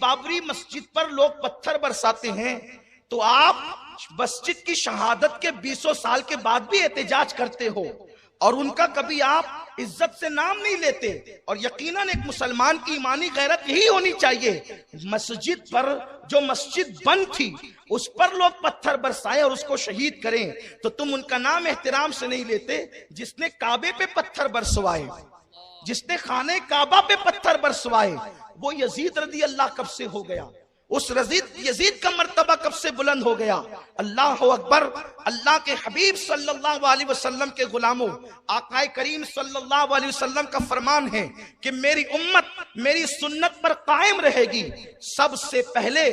بابری مسجد پر لوگ پتھر برساتے ہیں تو آپ مسجد کی شہادت کے 20 سال کے بعد بھی احتجاج کرتے ہو، اور ان کا کبھی آپ عزت سے نام نہیں لیتے. اور یقیناً ایک مسلمان کی ایمانی غیرت یہی ہونی چاہیے. مسجد پر جو مسجد بند تھی اس پر لوگ پتھر برسائے اور اس کو شہید کریں تو تم ان کا نام احترام سے نہیں لیتے. جس نے کعبے پہ پتھر برسوائے، جس نے خانہ کعبہ پہ پتھر برسوائے، وہ یزید رضی اللہ کب سے ہو گیا؟ اس یزید کا مرتبہ کب سے بلند ہو گیا؟ اللہ اکبر. اللہ کے حبیب صلی اللہ علیہ وسلم کے غلاموں، آقا کریم صلی اللہ علیہ وسلم کا فرمان ہے کہ میری امت میری سنت پر قائم رہے گی. سب سے پہلے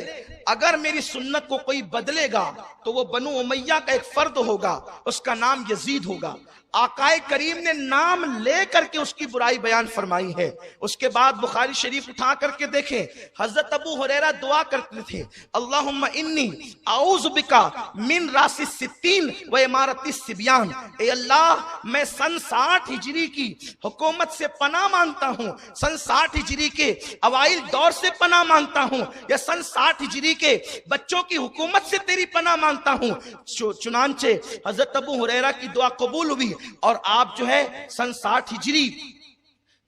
اگر میری سنت کو کوئی بدلے گا تو وہ بنو امیہ کا ایک فرد ہوگا، اس کا نام یزید ہوگا. آقا کریم نے نام لے کر کے اس کی برائی بیان فرمائی ہے. اس کے بعد بخاری شریف اٹھا کر کے دیکھیں، حضرت ابو ہریرہ دعا کرتے تھے، اللہم انی اعوذ بکا من راس الستین و امارت الصبیان. اے اللہ میں سن 60 ہجری کی حکومت سے پناہ مانگتا ہوں، سن 60 ہجری کے اوائل دور سے پناہ مانگتا ہوں، یا سن 60 ہجری کے بچوں کی حکومت سے تیری پناہ مانگتا ہوں. چنانچہ حضرت ابو ہریرہ کی دعا قبول ہوئی اور آپ جو ہے سن 60 ہجری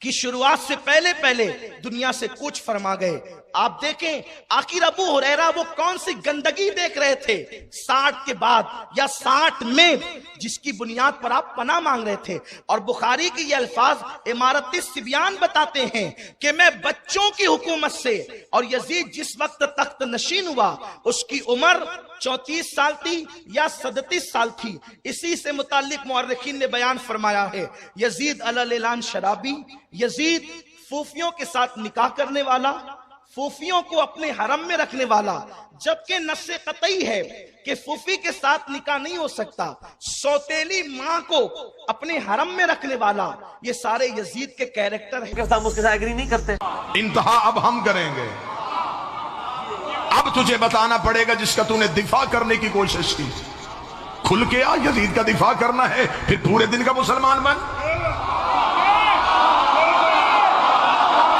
کی شروعات سے پہلے دنیا سے کوچ فرما گئے. آپ دیکھیں آخر ابو ہریرہ وہ کون سی گندگی دیکھ رہے تھے 60 کے بعد یا 60 میں، جس کی بنیاد پر آپ پناہ مانگ رہے تھے. اور بخاری کی یہ الفاظ امارت الصبیان بتاتے ہیں کہ میں بچوں کی حکومت سے، اور یزید جس وقت تخت نشین ہوا اس کی عمر 34 سال تھی یا 37 سال تھی. اسی سے متعلق مورخین نے بیان فرمایا ہے، یزید علی اعلان شرابی، یزید پھوپھیوں کے ساتھ نکاح کرنے والا، پھوپھیوں کو اپنے حرم میں رکھنے والا، جبکہ نص قطعی ہے کہ پھوپھی کے ساتھ نکاح نہیں ہو سکتا. سوتیلی ماں کو اپنے حرم میں رکھنے والا، یہ سارے یزید کے کیریکٹر ہیں. ہم اس کے ساتھ ایگری نہیں کرتے. انتہا اب ہم کریں گے. اب تجھے بتانا پڑے گا جس کا تو نے دفاع کرنے کی کوشش کی، کھل کے آ. یزید کا دفاع کرنا ہے پھر پورے دن کا مسلمان بن.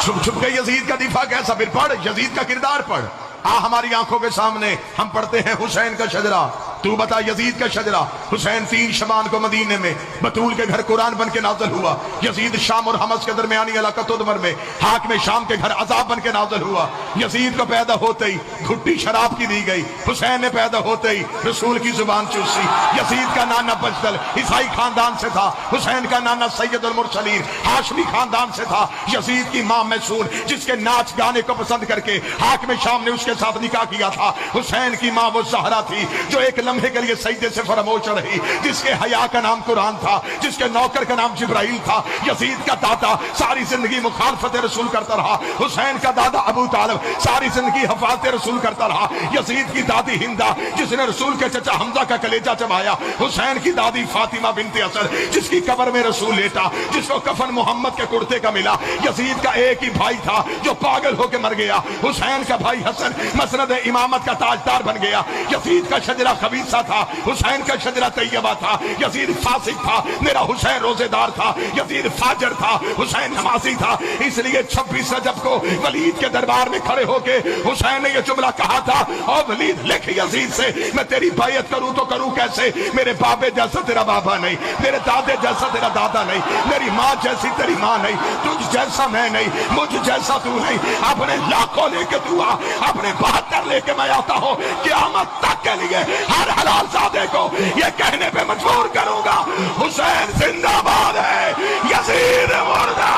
چھپ چھپ کے یزید کا دفاع کیسا؟ پھر پڑھ یزید کا کردار پڑھ. ہماری آنکھوں کے سامنے ہم پڑھتے ہیں حسین کا شجرہ. تو بتا یزید کا شجرہ. حسین 3 شبان کو مدینے میں بطول کے گھر قرآن بن کے نازل ہوا. یزید شام اور حمص کے درمیانی علاقہ تدمر میں حاکم شام کے گھر عذاب بن کے نازل ہوا. یزید کو پیدا ہوتے ہی گھٹی شراب کی دی گئی. حسین نے پیدا ہوتے ہی رسول کی زبان چوسی. یزید کا نانا بجدل عیسائی خاندان سے تھا. حسین کا نانا سید المرسلین ہاشمی خاندان سے تھا. یزید کی ماں میسون جس کے ناچ گانے کو پسند کر کے حاکم شام نے اس کے ساتھ نکاح کیا تھا. حسین کی ماں وہ زہرا تھی جو ایک لمحے کے لیے سجدے سے فراموش رہی، جس کے حیا کا نام قرآن تھا، جس کے نوکر کا نام جبرائیل تھا. یزید کا دادا ساری زندگی مخالفت رسول کرتا رہا. حسین کا دادا ابو طالب ساری زندگی حفاظت رسول کرتا رہا. یزید کی دادی ہندا جس نے رسول کے چچا حمزہ کا کلیجہ چبایا. حسین کی دادی فاطمہ بنت اسد جس کی قبر میں رسول لیٹا، جس کو کفن محمد کے کرتے کا ملا. یزید کا ایک ہی بھائی تھا جو پاگل ہو کے مر گیا. حسین کا بھائی حسن مسند امامت کا تاجدار بن گیا. یزید کا شجرہ خبیثہ تھا، حسین کا شجرہ طیبہ تھا. یزید فاسق تھا، میرا حسین روزے دار تھا. یزید فاجر تھا، حسین نمازی تھا. اس لیے 26 رجب کو ولید کے دربار میں کھڑے ہو کے حسین نے یہ جملہ کہا تھا، اور ولید لکھ یزید سے میں تیری بیعت کروں تو کروں کیسے؟ میرے بابے جیسا تیرا بابا نہیں، میرے دادے جیسا تیرا دادا نہیں، میری ماں جیسی تیری ماں نہیں، تجھ جیسا میں نہیں، مجھ جیسا تو نہیں. اپنے لاکھوں لے کے تو آ، اپنے 72 لے کے میں آتا ہوں. قیامت تک کے لیے ہر حلال زادے کو یہ کہنے پہ مجبور کروں گا، حسین زندہ باد ہے، یزید مردہ.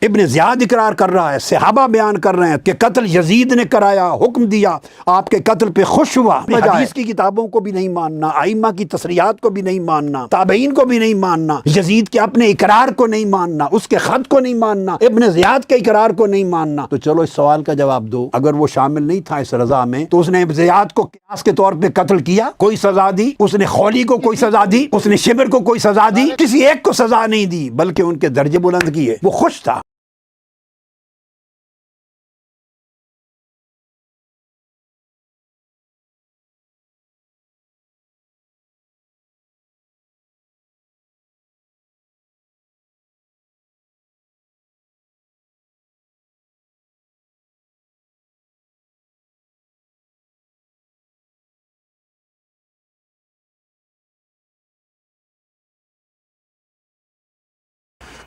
ابن زیاد اقرار کر رہا ہے، صحابہ بیان کر رہے ہیں کہ قتل یزید نے کرایا، حکم دیا، آپ کے قتل پہ خوش ہوا. حدیث کی کتابوں کو بھی نہیں ماننا، ائمہ کی تصریحات کو بھی نہیں ماننا، تابعین کو بھی نہیں ماننا، یزید کے اپنے اقرار کو نہیں ماننا، اس کے خط کو نہیں ماننا، ابن زیاد کے اقرار کو نہیں ماننا. تو چلو اس سوال کا جواب دو، اگر وہ شامل نہیں تھا اس رضا میں تو اس نے ابن زیاد کو قیاس کے طور پہ قتل کیا، کوئی سزا دی؟ اس نے خولی کو کوئی سزا دی؟ اس نے شبر کو کوئی سزا دی؟ کسی ایک کو سزا نہیں دی، بلکہ ان کے درجے بلند کیے. وہ خوش تھا.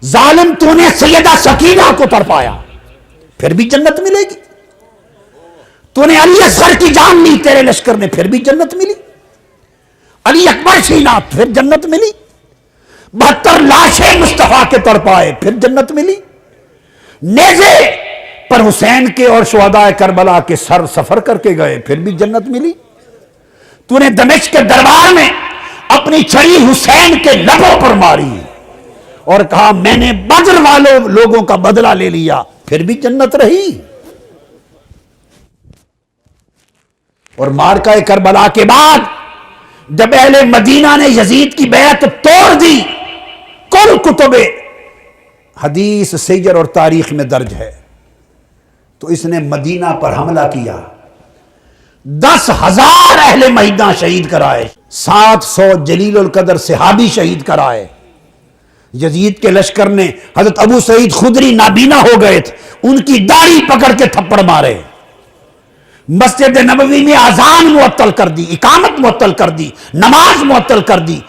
ظالم تو نے سیدہ سکینہ کو تڑپایا، پھر بھی جنت ملے گی۔ تو نے علی اصغر کی جان لی تیرے لشکر نے، پھر بھی جنت ملی۔ علی اکبر چھینا، پھر جنت ملی۔ 72 لاشیں مصطفیٰ کے تڑپائے، پھر جنت ملی۔ نیزے پر حسین کے اور شہداء کربلا کے سر سفر کر کے گئے، پھر بھی جنت ملی۔ تو نے دمشق کے دربار میں اپنی چھڑی حسین کے لبوں پر ماری اور کہا میں نے بدر والوں لوگوں کا بدلہ لے لیا، پھر بھی جنت رہی۔ اور مارکہ کربلا کے بعد جب اہل مدینہ نے یزید کی بیعت توڑ دی، کل کتب حدیث سیر اور تاریخ میں درج ہے، تو اس نے مدینہ پر حملہ کیا، 10,000 اہل مدینہ شہید کرائے، 700 جلیل القدر صحابی شہید کرائے۔ یزید کے لشکر نے حضرت ابو سعید خدری نابینا ہو گئے تھے، ان کی داڑھی پکڑ کے تھپڑ مارے، مسجد نبوی میں اذان معطل کر دی، اقامت معطل کر دی، نماز معطل کر دی۔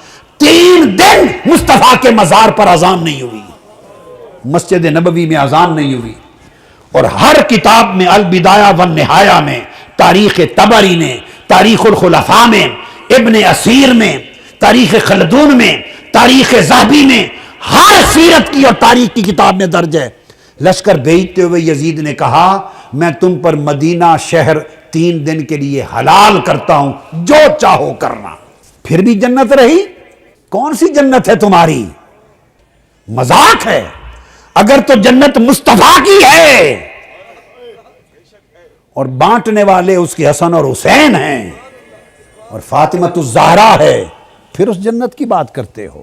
3 دن مصطفیٰ کے مزار پر اذان نہیں ہوئی، مسجد نبوی میں اذان نہیں ہوئی۔ اور ہر کتاب میں البدایہ والنہایہ میں، تاریخ طبری نے، تاریخ الخلفاء میں، ابن اسیر میں، تاریخ خلدون میں، تاریخ ذہبی میں، ہر سیرت کی اور تاریخ کی کتاب میں درج ہے۔ لشکر بھیجتے ہوئے یزید نے کہا میں تم پر مدینہ شہر 3 دن کے لیے حلال کرتا ہوں، جو چاہو کرنا، پھر بھی جنت رہی۔ کون سی جنت ہے تمہاری؟ مذاق ہے۔ اگر تو جنت مصطفیٰ کی ہے اور بانٹنے والے اس کے حسن اور حسین ہیں اور فاطمۃ الزہرا ہے، پھر اس جنت کی بات کرتے ہو؟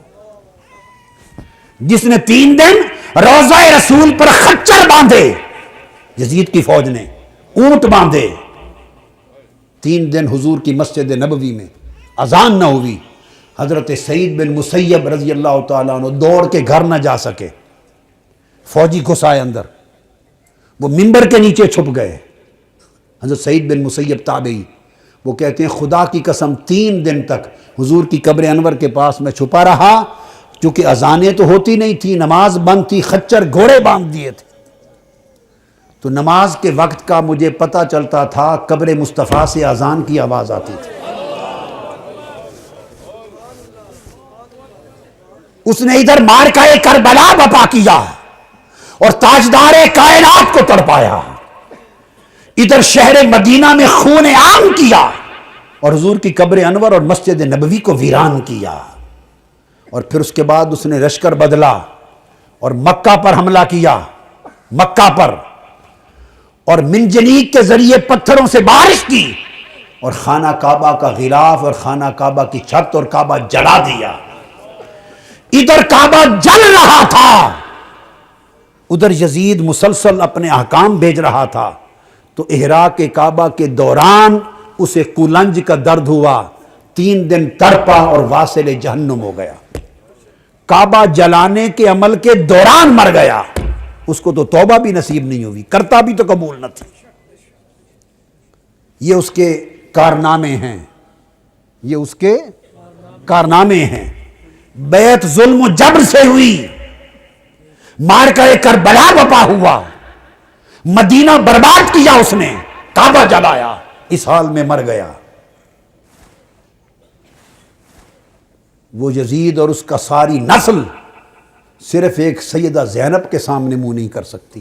جس نے 3 دن روضہ رسول پر خچر باندھے، یزید کی فوج نے اونٹ باندھے، 3 دن حضور کی مسجد نبوی میں اذان نہ ہوئی، حضرت سعید بن مسیب رضی اللہ تعالیٰ عنہ دوڑ کے گھر نہ جا سکے، فوجی گھسائے اندر، وہ منبر کے نیچے چھپ گئے۔ حضرت سعید بن مسیب تابعی، وہ کہتے ہیں خدا کی قسم 3 دن تک حضور کی قبر انور کے پاس میں چھپا رہا، چونکہ اذانیں تو ہوتی نہیں تھی، نماز بند تھی، خچر گھوڑے باندھ دیے تھے، تو نماز کے وقت کا مجھے پتہ چلتا تھا، قبر مصطفیٰ سے اذان کی آواز آتی تھی۔ اس نے ادھر مارکہ کربلا بپا کیا اور تاجدار کائنات کو تڑپایا، ادھر شہر مدینہ میں خون عام کیا اور حضور کی قبر انور اور مسجد نبوی کو ویران کیا۔ اور پھر اس کے بعد اس نے لشکر بدلا اور مکہ پر حملہ کیا، مکہ پر، اور منجنیق کے ذریعے پتھروں سے بارش کی اور خانہ کعبہ کا غلاف اور خانہ کعبہ کی چھت اور کعبہ جلا دیا۔ ادھر کعبہ جل رہا تھا، ادھر یزید مسلسل اپنے احکام بھیج رہا تھا، تو احراق کعبہ کے دوران اسے کولنج کا درد ہوا، 3 دن تڑپا اور واصل جہنم ہو گیا۔ کعبہ جلانے کے عمل کے دوران مر گیا، اس کو تو توبہ بھی نصیب نہیں ہوئی، کرتا بھی تو قبول نہ تھی۔ یہ اس کے کارنامے ہیں، یہ اس کے کارنامے ہیں۔ بیعت ظلم و جبر سے ہوئی، مارکہ کربلا بپا ہوا، مدینہ برباد کیا اس نے، کعبہ جلایا، اس حال میں مر گیا۔ وہ یزید اور اس کا ساری نسل صرف ایک سیدہ زینب کے سامنے منہ نہیں کر سکتی۔